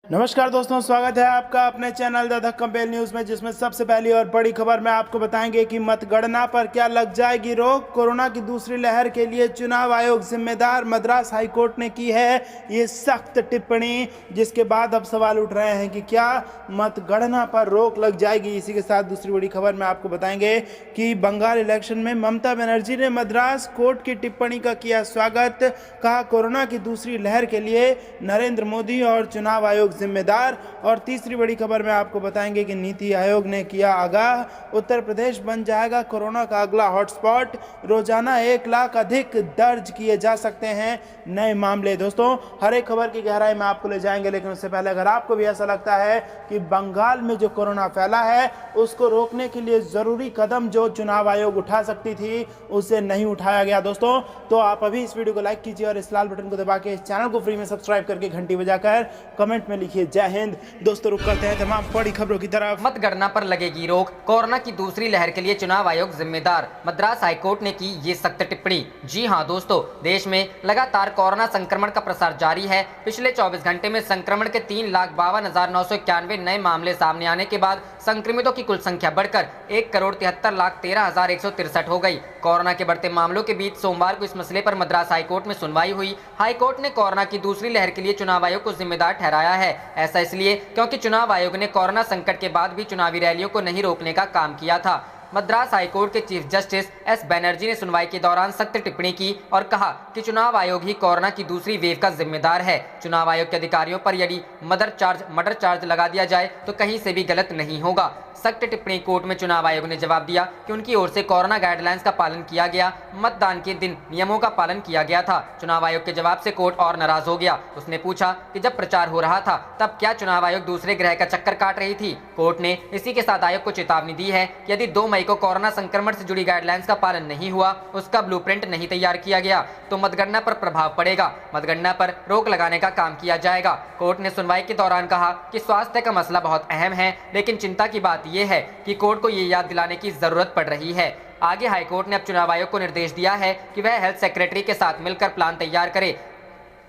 नमस्कार दोस्तों, स्वागत है आपका अपने चैनल द कंपेल न्यूज़ में, जिसमें सबसे पहली और बड़ी खबर में आपको बताएंगे कि मतगणना पर क्या लग जाएगी रोक। कोरोना की दूसरी लहर के लिए चुनाव आयोग जिम्मेदार। मद्रास हाईकोर्ट ने की है ये सख्त टिप्पणी, जिसके बाद अब सवाल उठ रहे हैं कि क्या मतगणना पर रोक लग जाएगी। इसी के साथ दूसरी बड़ी खबर में आपको बताएंगे कि बंगाल इलेक्शन में ममता बनर्जी ने मद्रास कोर्ट की टिप्पणी का किया स्वागत। कहा कोरोना की दूसरी लहर के लिए नरेंद्र मोदी और चुनाव आयोग जिम्मेदार। और तीसरी बड़ी खबर में आपको बताएंगे कि नीति आयोग ने किया आगाह, उत्तर प्रदेश बन जाएगा कोरोना का अगला हॉटस्पॉट। रोजाना 1 लाख अधिक दर्ज किए जा सकते हैं नए मामले। दोस्तों, हर एक खबर की गहराई में आपको ले जाएंगे, लेकिन उससे पहले अगर आपको भी ऐसा लगता है कि बंगाल में जो कोरोना फैला है उसको रोकने के लिए जरूरी कदम जो चुनाव आयोग उठा सकती थी उसे नहीं उठाया गया दोस्तों, तो आप अभी इस वीडियो को लाइक कीजिए और इस लाल बटन को दबा के इस चैनल को फ्री में सब्सक्राइब करके घंटी बजाकर कमेंट में लिखिए जय हिंद। दोस्तों, रुक करते हैं तमाम बड़ी खबरों की तरफ। मतगणना पर लगेगी रोक, कोरोना की दूसरी लहर के लिए चुनाव आयोग जिम्मेदार। मद्रास हाईकोर्ट ने की ये सख्त टिप्पणी। जी हां दोस्तों, देश में लगातार कोरोना संक्रमण का प्रसार जारी है। पिछले 24 घंटे में संक्रमण के 3,52,991 नए मामले सामने आने के बाद संक्रमितों की कुल संख्या बढ़कर 1,73,13,163 हो गई। कोरोना के बढ़ते मामलों के बीच सोमवार को इस मसले पर मद्रास हाईकोर्ट में सुनवाई हुई। हाईकोर्ट ने कोरोना की दूसरी लहर के लिए चुनाव आयोग को जिम्मेदार ठहराया है। ऐसा इसलिए क्योंकि चुनाव आयोग ने कोरोना संकट के बाद भी चुनावी रैलियों को नहीं रोकने का काम किया था। मद्रास हाईकोर्ट के चीफ जस्टिस एस बनर्जी ने सुनवाई के दौरान सख्त टिप्पणी की और कहा कि चुनाव आयोग ही कोरोना की दूसरी वेव का जिम्मेदार है। चुनाव आयोग के अधिकारियों पर यदि मर्डर चार्ज लगा दिया जाए तो कहीं से भी गलत नहीं होगा। सख्त टिप्पणी कोर्ट में चुनाव आयोग ने जवाब दिया कि उनकी ओर से कोरोना गाइडलाइंस का पालन किया गया, मतदान के दिन नियमों का पालन किया गया था। चुनाव आयोग के जवाब से कोर्ट और नाराज हो गया। उसने पूछा कि जब प्रचार हो रहा था तब क्या चुनाव आयोग दूसरे ग्रह का चक्कर काट रही थी। कोर्ट ने इसी के साथ आयोग को चेतावनी दी है कि यदि 2 मई को कोरोना संक्रमण से जुड़ी गाइडलाइंस का पालन नहीं हुआ, उसका ब्लूप्रिंट नहीं तैयार किया गया तो मतगणना पर प्रभाव पड़ेगा, मतगणना पर रोक लगाने का काम किया जाएगा। कोर्ट ने सुनवाई के दौरान कहा कि स्वास्थ्य का मसला बहुत अहम है, लेकिन चिंता की बात यह है कि कोर्ट को ये याद दिलाने की जरूरत पड़ रही है। आगे हाईकोर्ट ने अब चुनाव आयोग को निर्देश दिया है कि वह हेल्थ सेक्रेटरी के साथ मिलकर प्लान तैयार करे,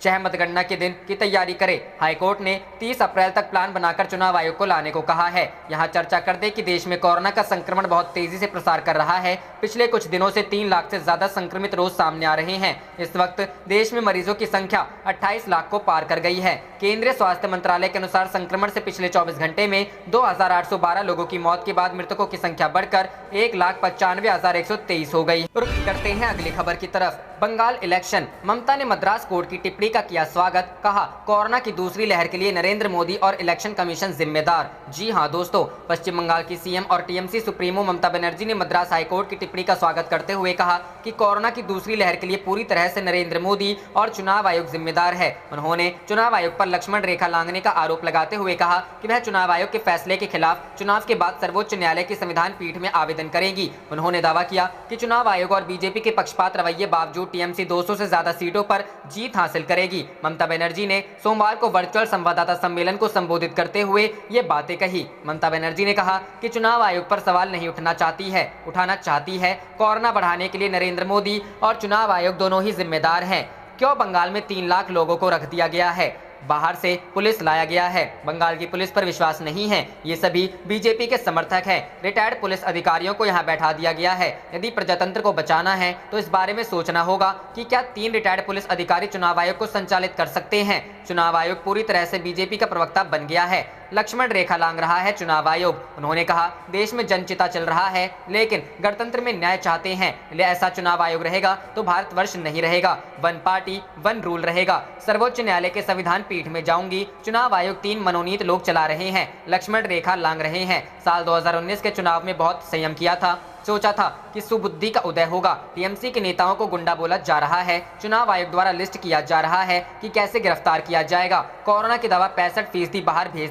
चाहे मतगणना के दिन की तैयारी करे। हाईकोर्ट ने 30 अप्रैल तक प्लान बनाकर चुनाव आयोग को लाने को कहा है। यहां चर्चा कर दे कि देश में कोरोना का संक्रमण बहुत तेजी से प्रसार कर रहा है। पिछले कुछ दिनों से 3 लाख से ज्यादा संक्रमित रोज सामने आ रहे हैं। इस वक्त देश में मरीजों की संख्या 28 लाख को पार कर गई है। केंद्रीय स्वास्थ्य मंत्रालय के अनुसार संक्रमण से पिछले 24 घंटे में 2,812 लोगों की मौत के बाद मृतकों की संख्या बढ़कर 1,95,123 हो गई। रुख करते हैं अगली खबर की तरफ। बंगाल इलेक्शन, ममता ने मद्रास कोर्ट की टिप्पणी का किया स्वागत। कहा कोरोना की दूसरी लहर के लिए नरेंद्र मोदी और इलेक्शन कमीशन जिम्मेदार। जी हां दोस्तों, पश्चिम बंगाल की सीएम और टीएमसी सुप्रीमो ममता बनर्जी ने मद्रास हाईकोर्ट की टिप्पणी का स्वागत करते हुए कहा कि कोरोना की दूसरी लहर के लिए पूरी तरह से नरेंद्र मोदी और चुनाव आयोग जिम्मेदार है। उन्होंने चुनाव आयोग पर लक्ष्मण रेखा लांघने का आरोप लगाते हुए कहा कि वह चुनाव आयोग के फैसले के खिलाफ चुनाव के बाद सर्वोच्च न्यायालय की संविधान पीठ में आवेदन करेगी। उन्होंने दावा किया कि चुनाव आयोग और बीजेपी के पक्षपात रवैये बावजूद टीएमसी 200 से ज्यादा सीटों पर जीत हासिल करेगी। ममता बनर्जी ने सोमवार को वर्चुअल संवाददाता सम्मेलन को संबोधित करते हुए ये बातें कही। ममता बनर्जी ने कहा कि चुनाव आयोग पर सवाल नहीं उठाना चाहती है। कोरोना बढ़ाने के लिए नरेंद्र मोदी और चुनाव आयोग दोनों ही जिम्मेदार हैं। क्यों बंगाल में 3 लाख लोगों को रख दिया गया है, बाहर से पुलिस लाया गया है, बंगाल की पुलिस पर विश्वास नहीं है, ये सभी बीजेपी के समर्थक हैं। रिटायर्ड पुलिस अधिकारियों को यहां बैठा दिया गया है। यदि प्रजातंत्र को बचाना है तो इस बारे में सोचना होगा कि क्या 3 रिटायर्ड पुलिस अधिकारी चुनाव आयोग को संचालित कर सकते हैं। चुनाव आयोग पूरी तरह से बीजेपी का प्रवक्ता बन गया है। लक्ष्मण रेखा लांघ रहा है चुनाव आयोग। उन्होंने कहा देश में जनचिता चल रहा है, लेकिन गणतंत्र में न्याय चाहते हैं। ऐसा चुनाव आयोग रहेगा तो भारतवर्ष नहीं रहेगा, वन पार्टी वन रूल रहेगा। सर्वोच्च न्यायालय के संविधान पीठ में जाऊंगी। चुनाव आयोग 3 मनोनीत लोग चला रहे हैं, लक्ष्मण रेखा लांघ रहे हैं। साल 2019 के चुनाव में बहुत संयम किया था, सोचा था कि सुबुद्धि का उदय होगा। टीएमसी के नेताओं को गुंडा बोला जा रहा है। चुनाव आयोग द्वारा लिस्ट किया जा रहा है कि कैसे गिरफ्तार किया जाएगा। कोरोना की दवा 65% बाहर भेज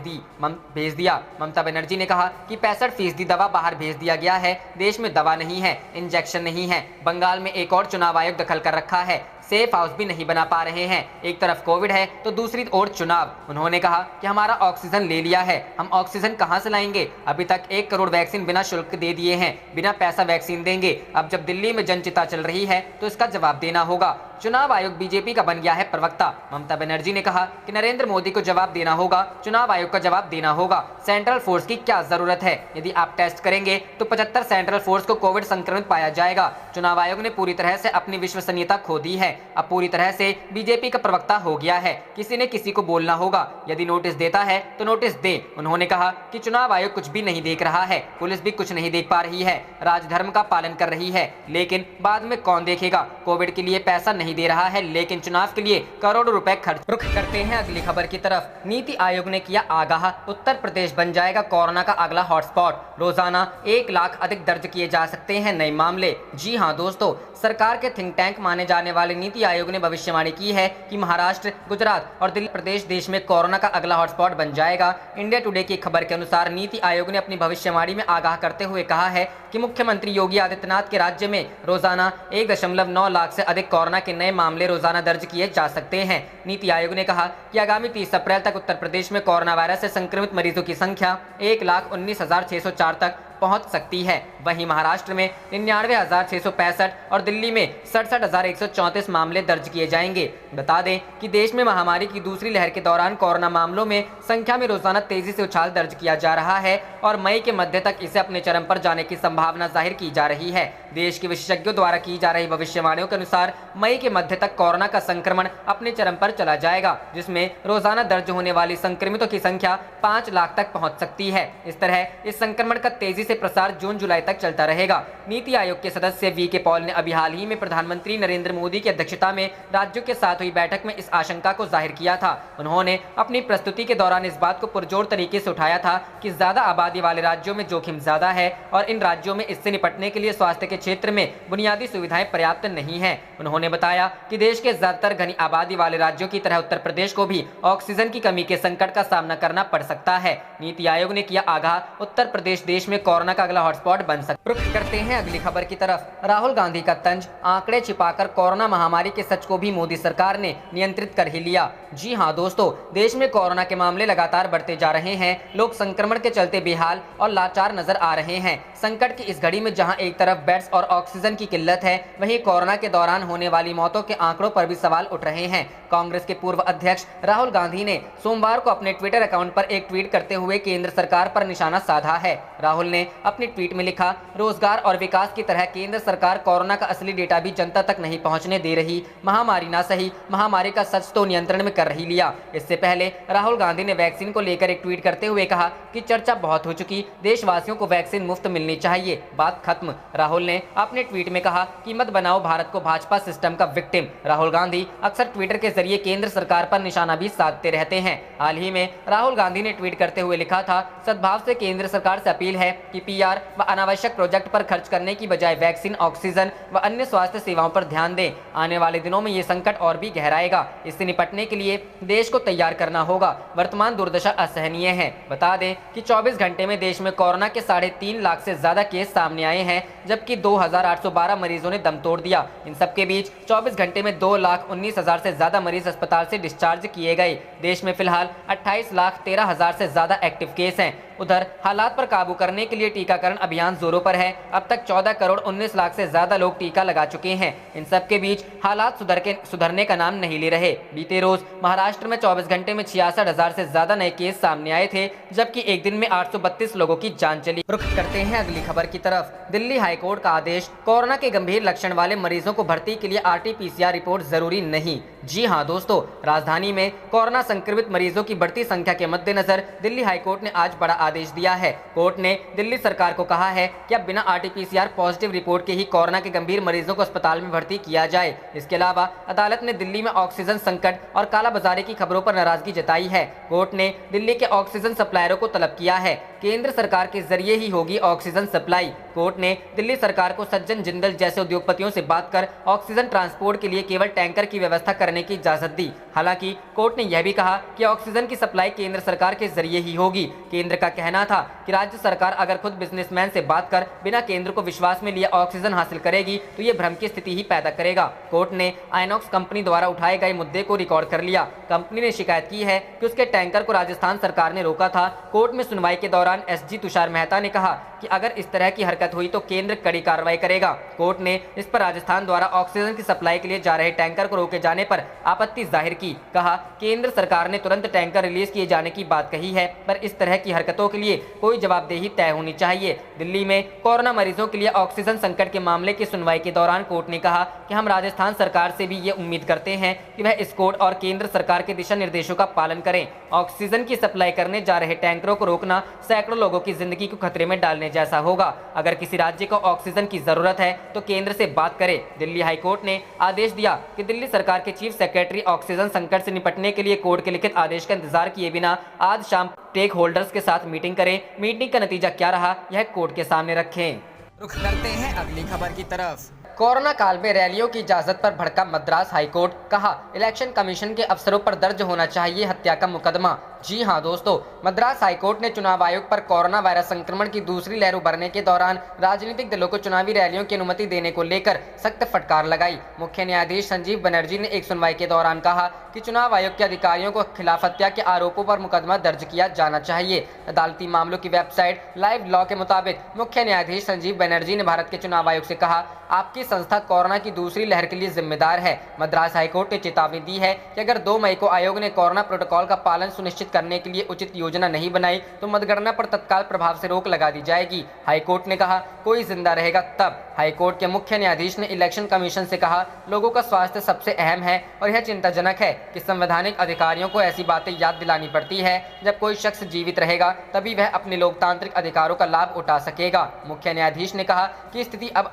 दिया। ममता बनर्जी ने कहा कि 65% दवा बाहर भेज दिया गया है। देश में दवा नहीं है, इंजेक्शन नहीं है। बंगाल में एक और चुनाव आयोग दखल कर रखा है। सेफ हाउस भी नहीं बना पा रहे हैं। एक तरफ कोविड है तो दूसरी ओर चुनाव। उन्होंने कहा कि हमारा ऑक्सीजन ले लिया है, हम ऑक्सीजन कहां से लाएंगे। अभी तक 1 करोड़ वैक्सीन बिना शुल्क दे दिए हैं, बिना पैसा वैक्सीन देंगे। अब जब दिल्ली में जनचिता चल रही है तो इसका जवाब देना होगा। चुनाव आयोग बीजेपी का बन गया है प्रवक्ता। ममता बनर्जी ने कहा कि नरेंद्र मोदी को जवाब देना होगा, चुनाव आयोग का जवाब देना होगा। सेंट्रल फोर्स की क्या जरूरत है? यदि आप टेस्ट करेंगे तो 75 सेंट्रल फोर्स को कोविड संक्रमित पाया जाएगा। चुनाव आयोग ने पूरी तरह से अपनी विश्वसनीयता खो दी है, अब पूरी तरह से बीजेपी का प्रवक्ता हो गया है। किसी ने किसी को बोलना होगा, यदि नोटिस देता है तो नोटिस दे। उन्होंने कहा कि चुनाव आयोग कुछ भी नहीं देख रहा है, पुलिस भी कुछ नहीं देख पा रही है, राजधर्म का पालन कर रही है, लेकिन बाद में कौन देखेगा? कोविड के लिए पैसा नहीं दे रहा है, लेकिन चुनाव के लिए करोड़ों रुपए खर्च। रुख करते हैं अगली खबर की तरफ। नीति आयोग ने किया आगाह, उत्तर प्रदेश बन जाएगा कोरोना का अगला हॉटस्पॉट। रोजाना 1 लाख अधिक दर्ज किए जा सकते हैं नए मामले। जी हां दोस्तों, सरकार के थिंक टैंक माने जाने वाले नीति आयोग ने भविष्यवाणी की है कि महाराष्ट्र, गुजरात और दिल्ली प्रदेश देश में कोरोना का अगला हॉटस्पॉट बन जाएगा। इंडिया टुडे की खबर के अनुसार नीति आयोग ने अपनी भविष्यवाणी में आगाह करते हुए कहा है कि मुख्यमंत्री योगी आदित्यनाथ के राज्य में रोजाना 1.9 लाख से अधिक कोरोना के नए मामले रोजाना दर्ज किए जा सकते हैं। नीति आयोग ने कहा कि आगामी 30 अप्रैल तक उत्तर प्रदेश में कोरोना वायरस से संक्रमित मरीजों की संख्या 1,19,604 तक पहुंच सकती है। वहीं महाराष्ट्र में 99,665 और दिल्ली में 67,134 मामले दर्ज किए जाएंगे। बता दें कि देश में महामारी की दूसरी लहर के दौरान कोरोना मामलों में संख्या में रोजाना तेजी से उछाल दर्ज किया जा रहा है और मई के मध्य तक इसे अपने चरम पर जाने की संभावना जाहिर की जा रही है। देश के विशेषज्ञों द्वारा की जा रही भविष्यवाणियों के अनुसार मई के मध्य तक कोरोना का संक्रमण अपने चरम पर चला जाएगा, जिसमें रोजाना दर्ज होने वाली संक्रमितों की संख्या 5 लाख तक पहुंच सकती है। इस तरह इस संक्रमण का तेजी से प्रसार जून जुलाई तक चलता रहेगा। नीति आयोग के सदस्य वी.के. पॉल ने अभी हाल ही में प्रधानमंत्री नरेंद्र मोदी की अध्यक्षता में राज्यों के साथ हुई बैठक में इस आशंका को जाहिर किया था। उन्होंने अपनी प्रस्तुति के दौरान इस बात को पुरजोर तरीके से उठाया था कि ज्यादा आबादी वाले राज्यों में जोखिम ज्यादा है और इन राज्यों में इससे निपटने के लिए स्वास्थ्य के क्षेत्र में बुनियादी सुविधाएं पर्याप्त नहीं है। उन्होंने बताया कि देश के ज्यादातर घनी आबादी वाले राज्यों की तरह उत्तर प्रदेश को भी ऑक्सीजन की कमी के संकट का सामना करना पड़ सकता है। नीति आयोग ने किया आगाह, उत्तर प्रदेश देश में कोरोना का अगला हॉटस्पॉट बन सकता है। रुख करते हैं अगली खबर की तरफ। राहुल गांधी का तंज, आंकड़े छिपाकर कोरोना महामारी के सच को भी मोदी सरकार ने नियंत्रित कर ही लिया। जी हां दोस्तों, देश में कोरोना के मामले लगातार बढ़ते जा रहे हैं। लोग संक्रमण के चलते बेहाल और लाचार नजर आ रहे हैं। संकट की इस घड़ी में जहां एक तरफ बेड्स और ऑक्सीजन की किल्लत है, वहीं कोरोना के दौरान होने वाली मौतों के आंकड़ों पर भी सवाल उठ रहे हैं। कांग्रेस के पूर्व अध्यक्ष राहुल गांधी ने सोमवार को अपने ट्विटर अकाउंट पर एक ट्वीट करते हुए केंद्र सरकार पर निशाना साधा है। राहुल ने अपनी ट्वीट में लिखा, रोजगार और विकास की तरह केंद्र सरकार कोरोना का असली डेटा भी जनता तक नहीं पहुंचने दे रही। महामारी ना सही, महामारी का सच तो नियंत्रण में कर ही लिया। इससे पहले राहुल गांधी ने वैक्सीन को लेकर एक ट्वीट करते हुए कहा कि चर्चा बहुत हो चुकी, देशवासियों को वैक्सीन मुफ्त मिलनी चाहिए, बात खत्म। राहुल ने अपने ट्वीट में कहा कि मत बनाओ भारत को भाजपा सिस्टम का विक्टिम। राहुल गांधी अक्सर ट्विटर के जरिए केंद्र सरकार पर निशाना भी साधते रहते हैं। हाल ही में राहुल गांधी ने ट्वीट करते हुए लिखा था, सद्भाव से केंद्र सरकार से अपील है कि पीआर व अनावश्यक प्रोजेक्ट पर खर्च करने की बजाय वैक्सीन, ऑक्सीजन व अन्य स्वास्थ्य सेवाओं पर ध्यान दें। आने वाले दिनों में ये संकट और भी गहराएगा। इससे निपटने के लिए देश को तैयार करना होगा। वर्तमान दुर्दशा असहनीय है। बता दें कि 24 घंटे में देश में कोरोना के 3.5 लाख से ज्यादा केस सामने आए हैं, जबकि 2,812 मरीजों ने दम तोड़ दिया। इन सबके बीच 24 घंटे में 2,19,000 से ज्यादा मरीज अस्पताल से डिस्चार्ज किए गए। देश में फिलहाल 28,13,000 से ज्यादा एक्टिव केस हैं। उधर हालात पर काबू करने के लिए टीकाकरण अभियान जोरों पर है। अब तक 14 करोड़ 19 लाख से ज्यादा लोग टीका लगा चुके हैं। इन सब के बीच हालात सुधरने का नाम नहीं ले रहे। बीते रोज महाराष्ट्र में 24 घंटे में 66,000 से ज्यादा नए केस सामने आए थे, जबकि एक दिन में 832 लोगों की जान चली। रुख करते हैं अगली खबर की तरफ। दिल्ली हाईकोर्ट का आदेश, कोरोना के गंभीर लक्षण वाले मरीजों को भर्ती के लिए RT-PCR रिपोर्ट जरूरी नहीं। जी हां दोस्तों, राजधानी में कोरोना संक्रमित मरीजों की बढ़ती संख्या के मद्देनजर दिल्ली हाईकोर्ट ने आज बड़ा आदेश दिया है। कोर्ट ने दिल्ली सरकार को कहा है कि अब बिना RT-PCR पॉजिटिव रिपोर्ट के ही कोरोना के गंभीर मरीजों को अस्पताल में भर्ती किया जाए। इसके अलावा अदालत ने दिल्ली में ऑक्सीजन संकट और कालाबाजारी की खबरों पर नाराजगी जताई है। कोर्ट ने दिल्ली के ऑक्सीजन सप्लायरों को तलब किया है, केंद्र सरकार के जरिए ही होगी ऑक्सीजन सप्लाई। कोर्ट ने दिल्ली सरकार को सज्जन जिंदल जैसे उद्योगपतियों से बात कर ऑक्सीजन ट्रांसपोर्ट के लिए केवल टैंकर की व्यवस्था करने की इजाजत दी। हालांकि कोर्ट ने यह भी कहा कि ऑक्सीजन की सप्लाई केंद्र सरकार के जरिए ही होगी। केंद्र का कहना था कि राज्य सरकार अगर खुद बिजनेसमैन से बात कर बिना केंद्र को विश्वास में लिए ऑक्सीजन हासिल करेगी तो ये भ्रम की स्थिति ही पैदा करेगा। कोर्ट ने आइनॉक्स कंपनी द्वारा उठाए गए मुद्दे को रिकॉर्ड कर लिया। कंपनी ने शिकायत की है कि उसके टैंकर को राजस्थान सरकार ने रोका था। कोर्ट में सुनवाई के दौरान एसजी तुषार मेहता ने कहा कि अगर इस तरह की हरकत हुई तो केंद्र कड़ी कार्रवाई करेगा। कोर्ट ने इस पर राजस्थान द्वारा ऑक्सीजन की सप्लाई के लिए जा रहे टैंकर को रोके जाने पर आपत्ति जाहिर की। कहा केंद्र सरकार ने तुरंत टैंकर रिलीज किए जाने की बात कही है, पर इस तरह की हरकतों के लिए कोई जवाबदेही तय होनी चाहिए। दिल्ली में कोरोना मरीजों के लिए ऑक्सीजन संकट के मामले की सुनवाई के दौरान कोर्ट ने कहा कि हम राजस्थान सरकार से भी ये उम्मीद करते हैं कि वह इस कोर्ट और केंद्र सरकार के दिशा निर्देशों का पालन करें। ऑक्सीजन की सप्लाई करने जा रहे टैंकरों को रोकना सैकड़ों लोगों की जिंदगी को खतरे में डालने जैसा होगा। अगर किसी राज्य को ऑक्सीजन की जरूरत है तो केंद्र से बात करे। दिल्ली हाईकोर्ट ने आदेश दिया कि दिल्ली सरकार के चीफ सेक्रेटरी ऑक्सीजन संकट से निपटने के लिए कोर्ट के लिखित आदेश का इंतजार किए बिना आज शाम स्टेक होल्डर्स के साथ मीटिंग करें। मीटिंग का नतीजा क्या रहा यह कोर्ट के सामने रखें। रुख करते हैं अगली खबर की तरफ। कोरोना काल में रैलियों की इजाजत पर भड़का मद्रास हाईकोर्ट। कहा इलेक्शन कमीशन के अफसरों पर दर्ज होना चाहिए हत्या का मुकदमा। जी हां दोस्तों, मद्रास हाईकोर्ट ने चुनाव आयोग पर कोरोना वायरस संक्रमण की दूसरी लहर उभरने के दौरान राजनीतिक दलों को चुनावी रैलियों की अनुमति देने को लेकर सख्त फटकार लगाई। मुख्य न्यायाधीश संजीव बनर्जी ने एक सुनवाई के दौरान कहा कि चुनाव आयोग के अधिकारियों को खिलाफ हत्या के आरोपों पर मुकदमा दर्ज किया जाना चाहिए। अदालती मामलों की वेबसाइट लाइव लॉ के मुताबिक मुख्य न्यायाधीश संजीव बनर्जी ने भारत के चुनाव आयोग से कहा आपकी संस्था कोरोना की दूसरी लहर के लिए जिम्मेदार है। मद्रास हाईकोर्ट ने चेतावनी दी है कि अगर 2 मई को आयोग ने कोरोना प्रोटोकॉल का पालन सुनिश्चित करने के लिए उचित योजना नहीं बनाई तो मतगणना पर तत्काल प्रभाव से रोक लगा दी जाएगी। हाईकोर्ट ने कहा कोई जिंदा रहेगा तब। हाईकोर्ट के मुख्य न्यायाधीश ने इलेक्शन कमीशन से कहा लोगों का स्वास्थ्य सबसे अहम है और यह चिंताजनक है कि संवैधानिक अधिकारियों को ऐसी बातें याद दिलानी पड़ती है। जब कोई शख्स जीवित रहेगा तभी वह अपने लोकतांत्रिक अधिकारों का लाभ उठा सकेगा। मुख्य न्यायाधीश ने कहा कि स्थिति अब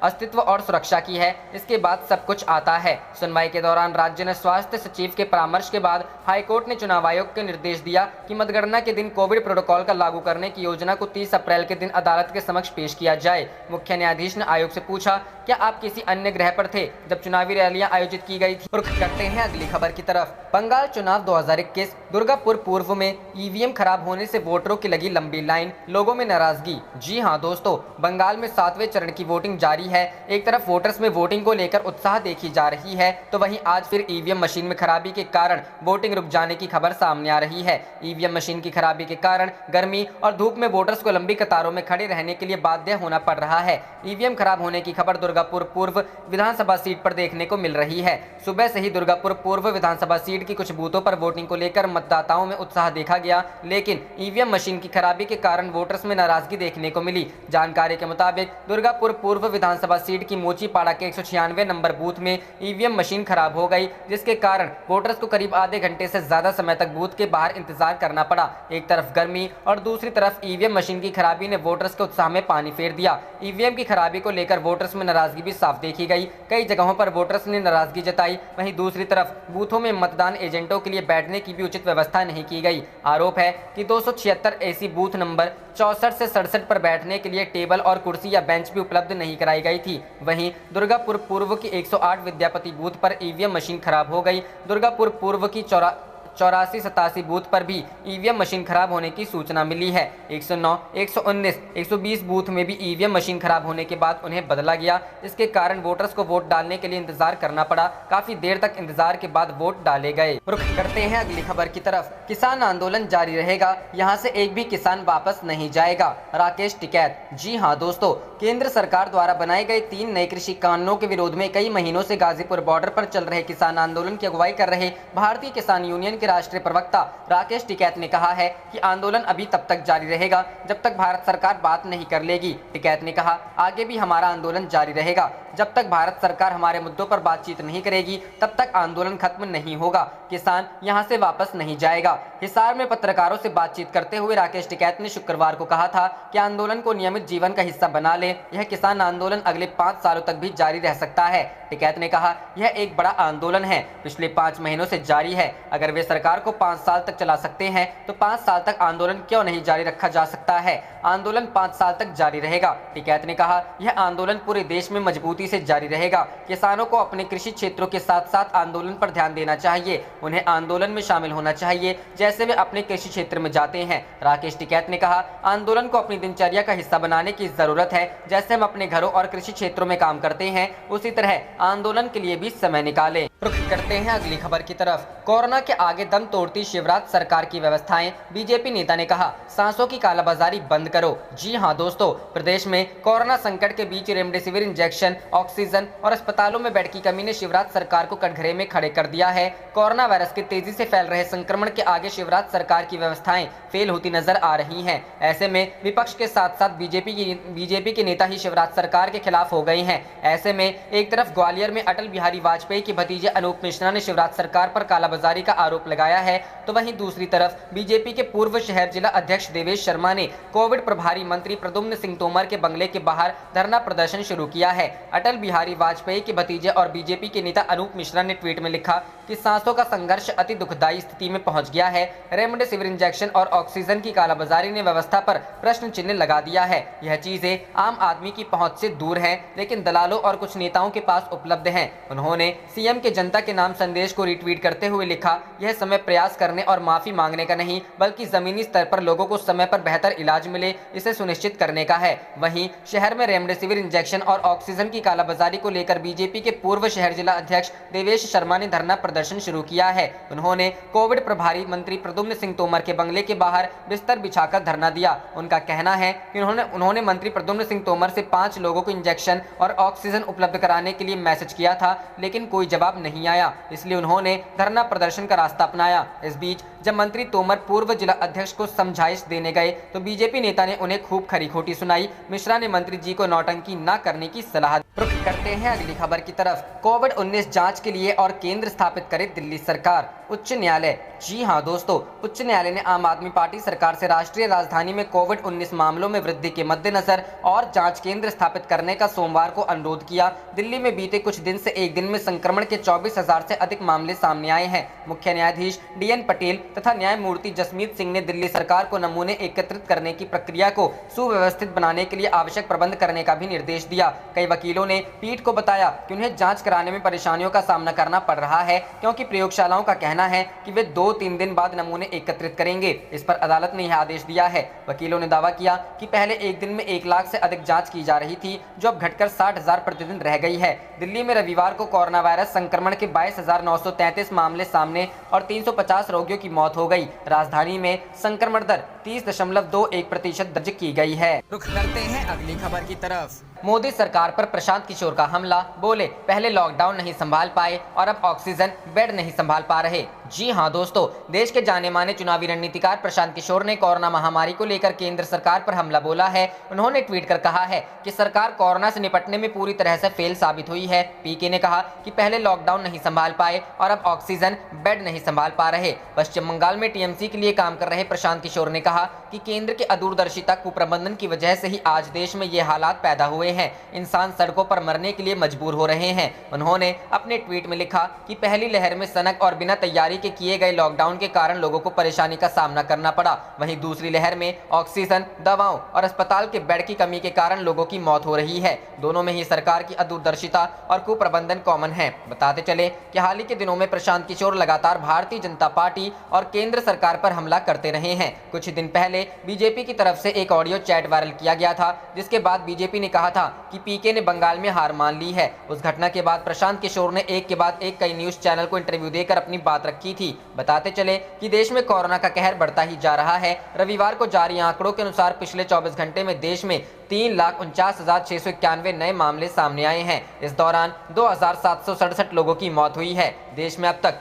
अस्तित्व और सुरक्षा की है, इसके बाद सब कुछ आता है। सुनवाई के दौरान राज्य ने स्वास्थ्य सचिव के परामर्श के बाद हाईकोर्ट ने चुनाव आयोग को निर्देश दिया कि मतगणना के दिन कोविड प्रोटोकॉल का लागू करने की योजना को 30 अप्रैल के दिन अदालत के समक्ष पेश किया जाए। मुख्य न्यायाधीश ने आयोग से पूछा क्या आप किसी अन्य ग्रह पर थे जब चुनावी रैलियां आयोजित की गई थी। रुख करते हैं अगली खबर की तरफ। बंगाल चुनाव 2021 दुर्गापुर पूर्व में ईवीएम खराब होने से वोटरों की लगी लंबी लाइन, लोगों में नाराजगी। जी हां दोस्तों, बंगाल में 7वें चरण की वोटिंग जारी है। एक तरफ वोटर्स में वोटिंग को लेकर उत्साह देखी जा रही है तो वहीं आज फिर ईवीएम मशीन में खराबी के कारण वोटिंग रुक जाने की खबर सामने आ रही है। ईवीएम मशीन की खराबी के कारण गर्मी और धूप में वोटर्स को लंबी कतारों में खड़े रहने के लिए बाध्य होना पड़ रहा है। ईवीएम खराब होने की खबर दुर्गापुर पूर्व विधानसभा सीट पर देखने को मिल रही है। सुबह से ही दुर्गापुर पूर्व विधानसभा सीट की कुछ बूथों पर वोटिंग को लेकर मतदाताओं में उत्साह देखा गया, लेकिन ईवीएम मशीन की खराबी के कारण वोटर्स में नाराजगी देखने को मिली। जानकारी के मुताबिक दुर्गापुर पूर्व विधानसभा सीट की मोचीपाड़ा के 196 नंबर बूथ में ईवीएम मशीन खराब हो गई, जिसके कारण वोटर्स को करीब आधे घंटे से ज्यादा समय तक बूथ के बाहर इंतजार करना पड़ा। एक तरफ गर्मी और दूसरी तरफ ईवीएम मशीन की खराबी ने वोटर्स के उत्साह में पानी फेर दिया। ईवीएम की खराबी को लेकर वोटर्स में नाराजगी भी साफ देखी गई। कई जगहों पर वोटर्स ने नाराजगी जताई। वहीं दूसरी तरफ बूथों में मतदान एजेंटों के लिए बैठने की भी उचित व्यवस्था नहीं की गई। आरोप है कि 276 ऐसी बूथ नंबर 64 से 67 पर बैठने के लिए टेबल और कुर्सी या बेंच भी उपलब्ध नहीं कराई गई थी। वहीं दुर्गापुर पूर्व की 108 विद्यापति बूथ पर ईवीएम मशीन खराब हो गई। दुर्गापुर पूर्व की 84-87 बूथ पर भी ईवीएम मशीन खराब होने की सूचना मिली है। 109, 119, 120 बूथ में भी ईवीएम मशीन खराब होने के बाद उन्हें बदला गया। इसके कारण वोटर्स को वोट डालने के लिए इंतजार करना पड़ा। काफी देर तक इंतजार के बाद वोट डाले गए। रुख करते हैं अगली खबर की तरफ। किसान आंदोलन जारी रहेगा, यहाँ से एक भी किसान वापस नहीं जाएगा। राकेश टिकैत। जी हाँ दोस्तों, केंद्र सरकार द्वारा बनाए गए 3 नए कृषि कानूनों के विरोध में कई महीनों से गाजीपुर बॉर्डर पर चल रहे किसान आंदोलन की अगुवाई कर रहे भारतीय किसान यूनियन राष्ट्रीय प्रवक्ता राकेश टिकैत ने कहा है कि आंदोलन अभी तब तक जारी रहेगा जब तक भारत सरकार बात नहीं कर लेगी। टिकैत ने कहा आगे भी हमारा आंदोलन जारी रहेगा। जब तक भारत सरकार हमारे मुद्दों पर बातचीत नहीं करेगी तब तक आंदोलन खत्म नहीं होगा। किसान यहां से वापस नहीं जाएगा। हिसार में पत्रकारों से बातचीत करते हुए राकेश टिकैत ने शुक्रवार को कहा था कि आंदोलन को नियमित जीवन का हिस्सा बना ले। यह किसान आंदोलन अगले 5 सालों तक भी जारी रह सकता है। टिकैत ने कहा यह एक बड़ा आंदोलन है, पिछले 5 महीनों से जारी है। अगर वे सरकार को 5 साल तक चला सकते हैं तो 5 साल तक आंदोलन क्यों नहीं जारी रखा जा सकता है। आंदोलन 5 साल तक जारी रहेगा। टिकैत ने कहा, यह आंदोलन पूरे देश में मजबूती से जारी रहेगा। किसानों को अपने कृषि क्षेत्रों के साथ साथ आंदोलन पर ध्यान देना चाहिए। उन्हें आंदोलन में शामिल होना चाहिए जैसे वे अपने कृषि क्षेत्र में जाते हैं। राकेश टिकैत ने कहा, आंदोलन को अपनी दिनचर्या का हिस्सा बनाने की जरूरत है। जैसे हम अपने घरों और कृषि क्षेत्रों में काम करते हैं, उसी तरह आंदोलन के लिए भी समय निकालें। रुख करते हैं अगली खबर की तरफ। कोरोना के आगे दम तोड़ती शिवराज सरकार की व्यवस्थाएं। बीजेपी नेता ने कहा, सांसों की कालाबाजारी बंद करो। जी हां दोस्तों, प्रदेश में कोरोना संकट के बीच रेमडेसिविर इंजेक्शन, ऑक्सीजन और अस्पतालों में बेड की कमी ने शिवराज सरकार को कटघरे में खड़े कर दिया है। कोरोना वायरस के तेजी से फैल रहे संक्रमण के आगे शिवराज सरकार की व्यवस्थाएं फेल होती नजर आ रही हैं। ऐसे में विपक्ष के साथ साथ बीजेपी के नेता ही शिवराज सरकार के खिलाफ हो गए हैं। ऐसे में एक तरफ ग्वालियर में अटल बिहारी वाजपेयी के भतीजे अनूप मिश्रा ने शिवराज सरकार पर कालाबाजारी का आरोप लगाया है, तो वहीं दूसरी तरफ बीजेपी के पूर्व शहर जिला अध्यक्ष देवेश शर्मा ने कोविड प्रभारी मंत्री प्रद्युम्न सिंह तोमर के बंगले के बाहर धरना प्रदर्शन शुरू किया है। अटल बिहारी वाजपेयी के भतीजे और बीजेपी के नेता अनूप मिश्रा ने ट्वीट में लिखा कि सांसों का संघर्ष अति दुखदायी स्थिति में पहुंच गया है। रेमडेसिविर इंजेक्शन और ऑक्सीजन की कालाबाजारी ने व्यवस्था पर प्रश्न चिन्ह लगा दिया है। यह चीजें आम आदमी की पहुंच से दूर हैं, लेकिन दलालों और कुछ नेताओं के पास उपलब्ध हैं। उन्होंने सीएम के जनता के नाम संदेश को रिट्वीट करते हुए लिखा, यह समय प्रयास करने और माफी मांगने का नहीं, बल्कि जमीनी स्तर पर लोगों को समय पर बेहतर इलाज मिले, इसे सुनिश्चित करने का है। वहीं शहर में रेमडेसिविर इंजेक्शन और ऑक्सीजन की कालाबाजारी को लेकर बीजेपी के पूर्व शहर जिला अध्यक्ष देवेश शर्मा ने धरना प्रदर्शन शुरू किया है। उन्होंने कोविड प्रभारी मंत्री प्रद्युम्न सिंह तोमर के बंगले के बाहर बिस्तर बिछाकर धरना दिया। उनका कहना है कि उन्होंने मंत्री प्रद्युम्न सिंह तोमर से 5 लोगों को इंजेक्शन और ऑक्सीजन उपलब्ध कराने के लिए मैसेज किया था, लेकिन कोई जवाब नहीं आया, इसलिए उन्होंने धरना प्रदर्शन का रास्ता अपनाया। इस बीच जब मंत्री तोमर पूर्व जिला अध्यक्ष को समझाइश देने गए तो बीजेपी नेता ने उन्हें खूब खरी खोटी सुनाई। मिश्रा ने मंत्री जी को नौटंकी न करने की सलाह दी। रुख करते हैं अगली खबर की तरफ। कोविड-19 जांच के लिए और केंद्र स्थापित करे दिल्ली सरकार। उच्च न्यायालय। जी हां दोस्तों, उच्च न्यायालय ने आम आदमी पार्टी सरकार से राष्ट्रीय राजधानी में कोविड-19 मामलों में वृद्धि के मद्देनजर और जांच केंद्र स्थापित करने का सोमवार को अनुरोध किया। दिल्ली में बीते कुछ दिन से एक दिन में संक्रमण के 24,000 से अधिक मामले सामने आए हैं। मुख्य न्यायाधीश DN पटेल तथा न्यायमूर्ति जसमीत सिंह ने दिल्ली सरकार को नमूने एकत्रित करने की प्रक्रिया को सुव्यवस्थित बनाने के लिए आवश्यक प्रबंध करने का भी निर्देश दिया। कई वकीलों ने पीठ को बताया कि उन्हें जांच कराने में परेशानियों का सामना करना पड़ रहा है, क्योंकि प्रयोगशालाओं का कहना है कि वे 2-3 दिन बाद नमूने एकत्रित करेंगे। इस पर अदालत ने यह आदेश दिया है। वकीलों ने दावा किया कि पहले एक दिन में 1 लाख से अधिक जांच की जा रही थी, जो अब घटकर 60,000 प्रतिदिन रह गई है। दिल्ली में रविवार को कोरोना वायरस संक्रमण के 22,933 मामले सामने और 350 रोगियों की मौत हो गई। राजधानी में संक्रमण दर 30.21% दर्ज की गई है। रुख करते हैं अगली खबर की तरफ। मोदी सरकार पर प्रशांत किशोर का हमला। बोले, पहले लॉकडाउन नहीं संभाल पाए और अब ऑक्सीजन बेड नहीं संभाल पा रहे। जी हां दोस्तों, देश के जाने माने चुनावी रणनीतिकार प्रशांत किशोर ने कोरोना महामारी को लेकर केंद्र सरकार पर हमला बोला है। उन्होंने ट्वीट कर कहा है कि सरकार कोरोना से निपटने में पूरी तरह से फेल साबित हुई है। पीके ने कहा कि पहले लॉकडाउन नहीं संभाल पाए और अब ऑक्सीजन बेड नहीं संभाल पा रहे। पश्चिम बंगाल में टीएमसी के लिए काम कर रहे प्रशांत किशोर ने कहा कि केंद्र के अदूरदर्शिता कुप्रबंधन की वजह से ही आज देश में ये हालात पैदा हुए हैं। इंसान सड़कों पर मरने के लिए मजबूर हो रहे हैं। उन्होंने अपने ट्वीट में लिखा कि पहली लहर में सनक और बिना तैयारी के किए गए लॉकडाउन के कारण लोगों को परेशानी का सामना करना पड़ा। वहीं दूसरी लहर में ऑक्सीजन, दवाओं और अस्पताल के बेड की कमी के कारण लोगों की मौत हो रही है। दोनों में ही सरकार की अदूरदर्शिता और कुप्रबंधन कॉमन है। बताते चले कि हाल ही के दिनों में प्रशांत किशोर लगातार भारतीय जनता पार्टी और केंद्र सरकार पर हमला करते रहे हैं। कुछ दिन पहले बीजेपी की तरफ से एक ऑडियो चैट वायरल किया गया था, जिसके बाद बीजेपी ने कहा था कि पीके ने बंगाल में हार मान ली है। उस घटना के बाद प्रशांत किशोर ने एक के बाद एक कई न्यूज चैनल को इंटरव्यू देकर अपनी बात रखी थी। बताते चले कि देश में कोरोना का कहर बढ़ता ही जा रहा है। रविवार को जारी आंकड़ों के अनुसार पिछले 24 घंटे में देश में 3,49,691 नए मामले सामने आए हैं। इस दौरान 2,767 लोगों की मौत हुई है। देश में अब तक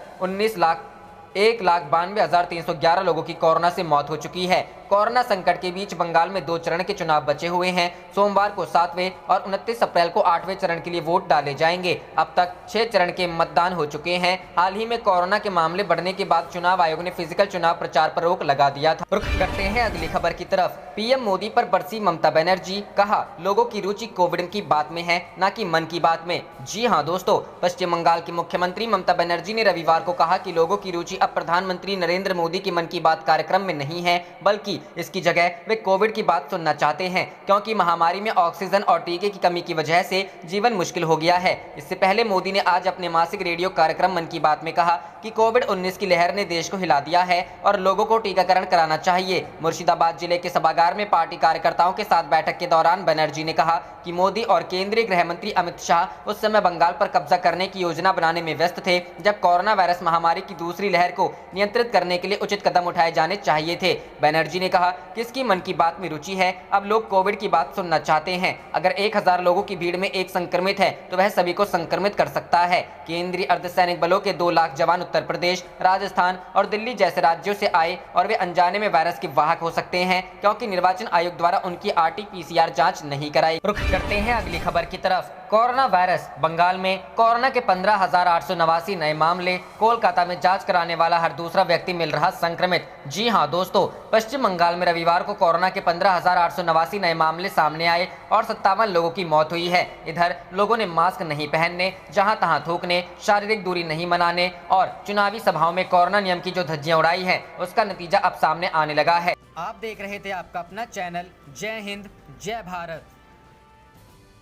1,92,311 लोगों की कोरोना से मौत हो चुकी है। कोरोना संकट के बीच बंगाल में 2 चरण के चुनाव बचे हुए हैं। सोमवार को 7वें और 29 अप्रैल को 8वें चरण के लिए वोट डाले जाएंगे। अब तक 6 चरण के मतदान हो चुके हैं। हाल ही में कोरोना के मामले बढ़ने के बाद चुनाव आयोग ने फिजिकल चुनाव प्रचार पर रोक लगा दिया था। रुख करते हैं अगली खबर की तरफ। पीएम मोदी पर बरसी ममता बनर्जी। कहा, लोगों की रुचि कोविड की बात में है, न कि मन की बात में। जी हां दोस्तों, पश्चिम बंगाल की मुख्यमंत्री ममता बनर्जी ने रविवार को कहा कि लोगों की रुचि अब प्रधानमंत्री नरेंद्र मोदी की मन की बात कार्यक्रम में नहीं है, बल्कि इसकी जगह वे कोविड की बात सुनना चाहते हैं, क्योंकि महामारी में ऑक्सीजन और टीके की कमी की वजह से जीवन मुश्किल हो गया है। इससे पहले मोदी ने आज अपने मासिक रेडियो कार्यक्रम मन की बात में कहा कि कोविड-19 की लहर ने देश को हिला दिया है और लोगों को टीकाकरण कराना चाहिए। मुर्शिदाबाद जिले के सभागार में पार्टी कार्यकर्ताओं के साथ बैठक के दौरान बनर्जी ने कहा कि मोदी और केंद्रीय गृह मंत्री अमित शाह उस समय बंगाल पर कब्जा करने की योजना बनाने में व्यस्त थे जब कोरोना वायरस महामारी की दूसरी लहर को नियंत्रित करने के लिए उचित कदम उठाए जाने चाहिए थे। बनर्जी ने कहा कि इसकी मन की बात में रुचि है, अब लोग कोविड की बात सुनना चाहते हैं। अगर 1000 लोगों की भीड़ में एक संक्रमित है तो वह सभी को संक्रमित कर सकता है। केंद्रीय अर्धसैनिक बलों के 2 लाख जवान उत्तर प्रदेश, राजस्थान और दिल्ली जैसे राज्यों से आए और वे अनजाने में वायरस के वाहक हो सकते हैं, क्योंकि निर्वाचन आयोग द्वारा उनकी RT-PCR जांच नहीं कराई। रुख करते हैं अगली खबर की तरफ। कोरोना वायरस बंगाल में कोरोना के 15,889 नए मामले। कोलकाता में जांच कराने वाला हर दूसरा व्यक्ति मिल रहा संक्रमित। जी हां दोस्तों, पश्चिम बंगाल में रविवार को कोरोना के 15,889 नए मामले सामने आए और 57 लोगों की मौत हुई है। इधर लोगों ने मास्क नहीं पहनने, जहां तहां थूकने, शारीरिक दूरी नहीं मनाने और चुनावी सभाओं में कोरोना नियम की जो धज्जियां उड़ाई हैं, उसका नतीजा अब सामने आने लगा है। आप देख रहे थे आपका अपना चैनल जय हिंद जय भारत।